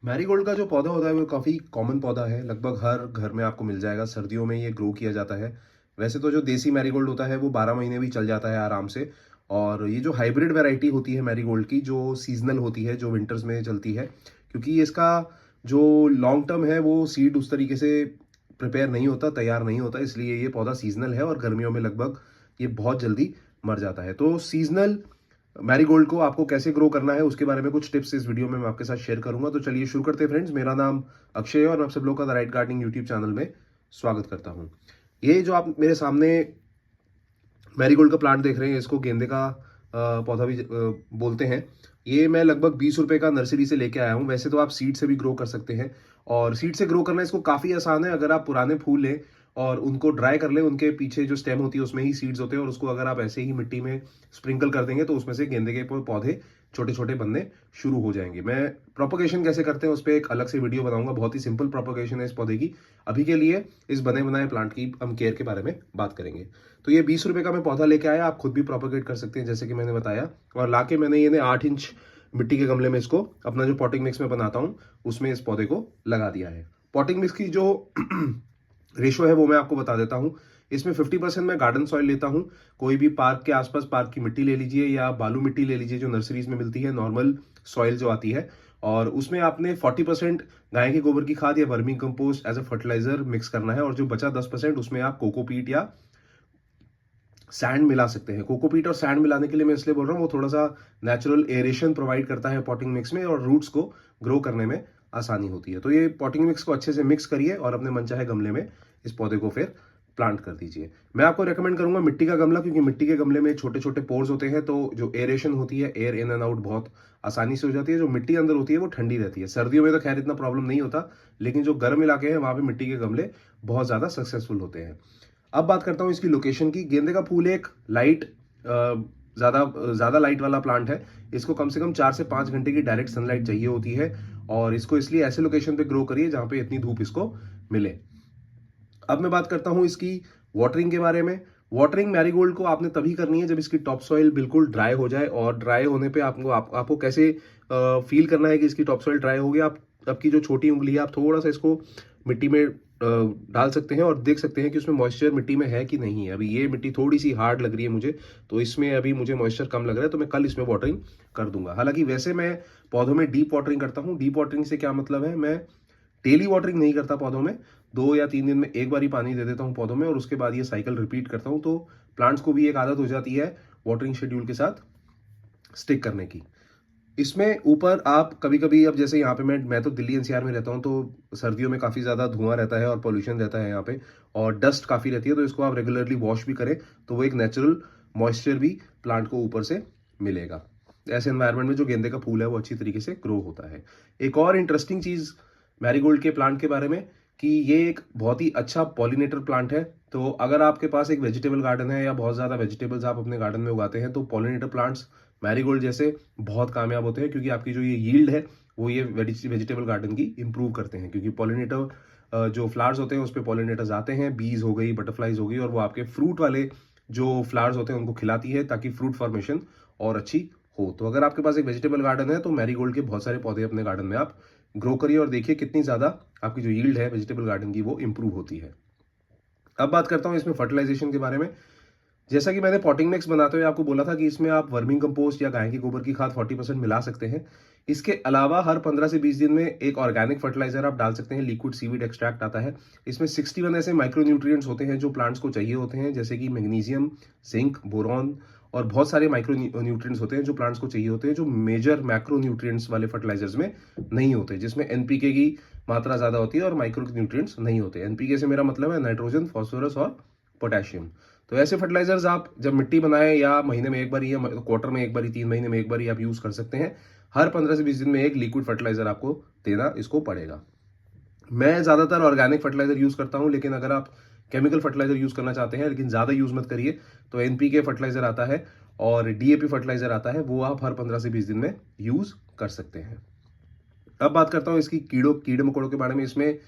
Marigold का जो पौधा होता है वो काफ़ी कॉमन पौधा है, लगभग हर घर में आपको मिल जाएगा। सर्दियों में ये ग्रो किया जाता है। वैसे तो जो देसी मैरीगोल्ड होता है वो 12 महीने भी चल जाता है आराम से। और ये जो हाइब्रिड वैरायटी होती है मैरीगोल्ड की, जो सीज़नल होती है, जो विंटर्स में चलती है, क्योंकि इसका जो लॉन्ग टर्म है वो सीड उस तरीके से प्रिपेयर नहीं होता, तैयार नहीं होता, इसलिए ये पौधा सीज़नल है और गर्मियों में लगभग ये बहुत जल्दी मर जाता है। तो सीज़नल मैरीगोल्ड को आपको कैसे ग्रो करना है उसके बारे में कुछ टिप्स इस वीडियो में मैं आपके साथ शेयर करूंगा। तो चलिए शुरू करते हैं फ्रेंड्स। मेरा नाम अक्षय है और मैं आप सब लोग का the right gardening YouTube channel में स्वागत करता हूं। ये जो आप मेरे सामने मैरीगोल्ड का प्लांट देख रहे हैं, इसको गेंदे का पौधा भी बोलते हैं। ये मैं लगभग 20 रुपए का नर्सरी से लेके आया हूँ। वैसे तो आप सीड से भी ग्रो कर सकते हैं और सीड से ग्रो करना इसको काफ़ी आसान है। अगर आप पुराने फूल लें और उनको ड्राई कर लें, उनके पीछे जो स्टेम होती है उसमें ही सीड्स होते हैं, और उसको अगर आप ऐसे ही मिट्टी में स्प्रिंकल कर देंगे तो उसमें से गेंदे के पौधे छोटे छोटे बनने शुरू हो जाएंगे। मैं प्रोपोगेशन कैसे करते हैं उस पर एक अलग से वीडियो बनाऊंगा। बहुत ही सिंपल प्रोपोगेशन है इस पौधे की। अभी के लिए इस बने बनाए प्लांट की हम केयर के बारे में बात करेंगे। तो ये 20 रुपए का मैं पौधा लेके आया, आप खुद भी प्रोपोगेट कर सकते हैं जैसे कि मैंने बताया। और लाके मैंने ये 8 इंच मिट्टी के गमले में इसको अपना जो पॉटिंग मिक्स में बनाता हूँ उसमें इस पौधे को लगा दिया है। पॉटिंग मिक्स की जो रेशो है वो मैं आपको बता देता हूँ। इसमें 50% मैं गार्डन सॉइल लेता हूँ। कोई भी पार्क के आसपास पार्क की मिट्टी ले लीजिए या बालू मिट्टी ले लीजिए जो नर्सरीज में मिलती है, नॉर्मल सॉइल जो आती है। और उसमें आपने 40% गाय के गोबर की खाद या vermicompost as a fertiliser mix करना है, और जो बचा 10% उसमें आप कोकोपीट या सैंड मिला सकते हैं। कोकोपीट और सैंड मिलाने के लिए मैं इसलिए बोल रहा हूँ, वो थोड़ा सा नेचुरल एरेशन प्रोवाइड करता है पॉटिंग मिक्स में और रूट्स को ग्रो करने में आसानी होती है। तो ये पॉटिंग मिक्स को अच्छे से मिक्स करिए और अपने मनचाहे गमले में इस पौधे को फिर प्लांट कर दीजिए। मैं आपको रेकमेंड करूंगा मिट्टी का गमला, क्योंकि मिट्टी के गमले में छोटे छोटे पोर्स होते हैं, तो जो एरेशन होती है, एयर इन एंड आउट बहुत आसानी से हो जाती है। जो मिट्टी अंदर होती है वो ठंडी रहती है। सर्दियों में तो खैर इतना प्रॉब्लम नहीं होता, लेकिन जो गर्म इलाके हैं वहां पे मिट्टी के गमले बहुत ज्यादा सक्सेसफुल होते हैं। अब बात करता हूँ इसकी लोकेशन की। गेंदे का फूल एक लाइट ज़्यादा ज़्यादा लाइट वाला प्लांट है। इसको कम से कम 4 से 5 घंटे की डायरेक्ट सनलाइट चाहिए होती है, और इसको इसलिए ऐसे लोकेशन पे ग्रो करिए जहाँ पे इतनी धूप इसको मिले। अब मैं बात करता हूँ इसकी वाटरिंग के बारे में। वाटरिंग मैरीगोल्ड को आपने तभी करनी है जब इसकी टॉप सॉइल बिल्कुल ड्राई हो जाए, और ड्राई होने पे आपको कैसे फील करना है कि इसकी टॉप सॉइल ड्राई हो गई। आप आपकी जो छोटी उंगली है आप थोड़ा सा इसको मिट्टी में डाल सकते हैं और देख सकते हैं कि उसमें मॉइस्चर मिट्टी में है कि नहीं है। अभी ये मिट्टी थोड़ी सी हार्ड लग रही है मुझे, तो इसमें अभी मुझे मॉइस्चर कम लग रहा है, तो मैं कल इसमें वाटरिंग कर दूंगा। हालांकि वैसे मैं पौधों में डीप वाटरिंग करता हूँ। डीप वाटरिंग से क्या मतलब है, मैं डेली वाटरिंग नहीं करता पौधों में। 2 या 3 दिन में एक बार ही पानी दे देता हूँ पौधों में, और उसके बाद ये साइकिल रिपीट करता हूँ। तो प्लांट्स को भी एक आदत हो जाती है वाटरिंग शेड्यूल के साथ स्टिक करने की। इसमें ऊपर आप कभी कभी, अब जैसे यहाँ पे मैं तो दिल्ली एनसीआर में रहता हूँ, तो सर्दियों में काफ़ी ज़्यादा धुआं रहता है और पोल्यूशन रहता है यहाँ पे, और डस्ट काफ़ी रहती है। तो इसको आप रेगुलरली वॉश भी करें तो वो एक नेचुरल मॉइस्चर भी प्लांट को ऊपर से मिलेगा। ऐसे एनवायरनमेंट में जो गेंदे का फूल है वो अच्छी तरीके से ग्रो होता है। एक और इंटरेस्टिंग चीज़ मैरीगोल्ड के प्लांट के बारे में, कि ये एक बहुत ही अच्छा पॉलिनेटर प्लांट है। तो अगर आपके पास एक वेजिटेबल गार्डन है या बहुत ज़्यादा वेजिटेबल्स आप अपने गार्डन में उगाते हैं, तो पॉलिनेटर प्लांट्स मैरीगोल्ड जैसे बहुत कामयाब होते हैं, क्योंकि आपकी जो ये यील्ड है वो ये वेजिटेबल गार्डन की इंप्रूव करते हैं। क्योंकि पॉलिनेटर जो फ्लावर्स होते हैं उस पर पॉलिनेटर्स आते हैं, बीज हो गई, बटरफ्लाइज हो गई, और वो आपके फ्रूट वाले जो फ्लावर्स होते हैं उनको खिलाती है ताकि फ्रूट फॉर्मेशन और अच्छी हो। तो अगर आपके पास एक वेजिटेबल गार्डन है तो मैरीगोल्ड के बहुत सारे पौधे अपने गार्डन में आप ग्रो करिए और देखिए कितनी ज़्यादा आपकी जो यील्ड है वेजिटेबल गार्डन की वो इंप्रूव होती है। अब बात करता हूँ इसमें फर्टिलाइजेशन के बारे में। जैसा कि मैंने पॉटिंग मिक्स बनाते हुए आपको बोला था कि इसमें आप वर्मिंग कंपोस्ट या गाय के गोबर की खाद 40% मिला सकते हैं। इसके अलावा हर 15 से 20 दिन में एक ऑर्गेनिक फर्टिलाइजर आप डाल सकते हैं। लिक्विड सीवीड एक्सट्रैक्ट आता है। इसमें 61 ऐसे माइक्रो न्यूट्रिएंट्स होते हैं जो प्लांट्स को चाहिए होते हैं, जैसे कि मैग्नीशियम, जिंक, बोरॉन, और बहुत सारे माइक्रो न्यूट्रिएंट्स होते हैं जो प्लांट्स को चाहिए होते हैं, जो मेजर मैक्रो न्यूट्रिएंट्स वाले फर्टिलाइजर्स में नहीं होते, जिसमें एनपीके की मात्रा ज्यादा होती है और माइक्रो न्यूट्रिएंट्स नहीं होते। एनपीके से मेरा मतलब है नाइट्रोजन, फॉस्फोरस और पोटेशियम। तो ऐसे फर्टिलाइजर्स आप जब मिट्टी बनाएं या महीने में एक बार या क्वार्टर में एक बार, 3 महीने में एक बार आप यूज कर सकते हैं। हर 15 से 20 दिन में एक लिक्विड फर्टिलाइजर आपको देना इसको पड़ेगा। मैं ज्यादातर ऑर्गेनिक फर्टिलाइजर यूज करता हूं, लेकिन अगर आप केमिकल फर्टिलाइजर यूज करना चाहते हैं, लेकिन ज्यादा यूज मत करिए, तो एनपीके फर्टिलाइजर आता है और डीएपी फर्टिलाइजर आता है, वो आप हर 15 से 20 दिन में यूज कर सकते हैं। अब बात करता हूँ इसकी कीड़े मकोड़ों के बारे में। इसमें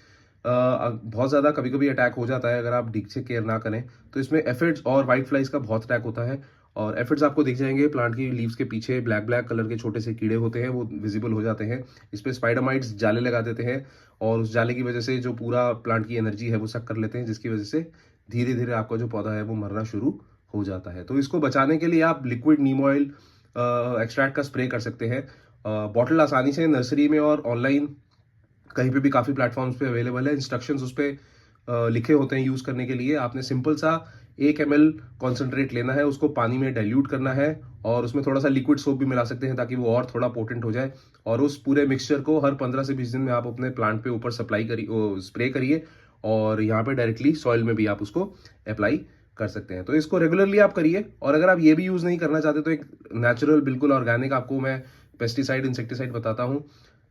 बहुत ज़्यादा कभी कभी अटैक हो जाता है अगर आप ठीक से केयर ना करें। तो इसमें एफिड्स और वाइट फ्लाइज का बहुत अटैक होता है, और एफिड्स आपको दिख जाएंगे प्लांट की लीव्स के पीछे, ब्लैक ब्लैक कलर के छोटे से कीड़े होते हैं, वो विजिबल हो जाते हैं। इस पे स्पाइडर माइट्स जाले लगा देते हैं और उस जाले की वजह से जो पूरा प्लांट की एनर्जी है वो सक कर लेते हैं, जिसकी वजह से धीरे धीरे आपका जो पौधा है वो मरना शुरू हो जाता है। तो इसको बचाने के लिए आप लिक्विड नीम ऑयल एक्सट्रैक्ट का स्प्रे कर सकते हैं। बॉटल आसानी से नर्सरी में और ऑनलाइन कहीं पे भी काफ़ी प्लेटफॉर्म्स पे अवेलेबल है। इंस्ट्रक्शंस उस पे लिखे होते हैं यूज़ करने के लिए। आपने सिंपल सा 1 ml कॉन्सेंट्रेट लेना है, उसको पानी में डाइल्यूट करना है और उसमें थोड़ा सा लिक्विड सोप भी मिला सकते हैं ताकि वो और थोड़ा पोटेंट हो जाए। और उस पूरे मिक्सचर को हर 15 से 20 दिन में आप अपने प्लांट पे ऊपर सप्लाई करिए, स्प्रे करिए और यहाँ पे डायरेक्टली सॉइल में भी आप उसको अप्लाई कर सकते हैं। तो इसको रेगुलरली आप करिए। और अगर आप ये भी यूज़ नहीं करना चाहते तो एक नेचुरल बिल्कुल ऑर्गेनिक आपको मैं पेस्टिसाइड इंसेक्टिसाइड बताता हूँ।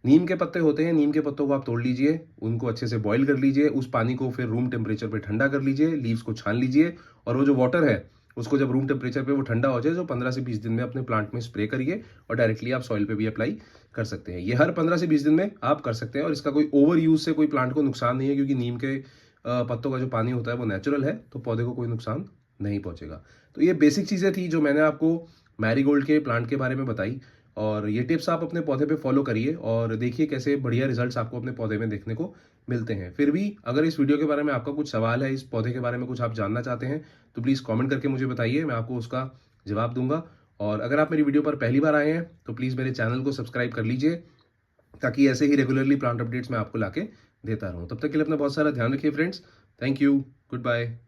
नीम के पत्ते होते हैं, नीम के पत्तों को आप तोड़ लीजिए, उनको अच्छे से बॉईल कर लीजिए, उस पानी को फिर रूम टेम्परेचर पे ठंडा कर लीजिए, लीव्स को छान लीजिए और वो जो वाटर है उसको जब रूम टेम्परेचर पे वो ठंडा हो जाए, जो 15 से 20 दिन में अपने प्लांट में स्प्रे करिए और डायरेक्टली आप सॉइल पे भी अप्लाई कर सकते हैं। ये हर 15 से 20 दिन में आप कर सकते हैं और इसका कोई ओवर यूज से कोई प्लांट को नुकसान नहीं है, क्योंकि नीम के पत्तों का जो पानी होता है वो नेचुरल है, तो पौधे को कोई नुकसान नहीं पहुंचेगा। तो ये बेसिक चीज़ें थी जो मैंने आपको मैरीगोल्ड के प्लांट के बारे में बताई और ये टिप्स आप अपने पौधे पे फॉलो करिए और देखिए कैसे बढ़िया रिजल्ट्स आपको अपने पौधे में देखने को मिलते हैं। फिर भी अगर इस वीडियो के बारे में आपका कुछ सवाल है, इस पौधे के बारे में कुछ आप जानना चाहते हैं, तो प्लीज़ कमेंट करके मुझे बताइए, मैं आपको उसका जवाब दूंगा। और अगर आप मेरी वीडियो पर पहली बार आए हैं तो प्लीज़ मेरे चैनल को सब्सक्राइब कर लीजिए, ताकि ऐसे ही रेगुलरली प्लांट अपडेट्स मैं आपको लाके देता रहूँ। तब तक के लिए अपना बहुत सारा ध्यान रखिए friends. Thank you. Good bye.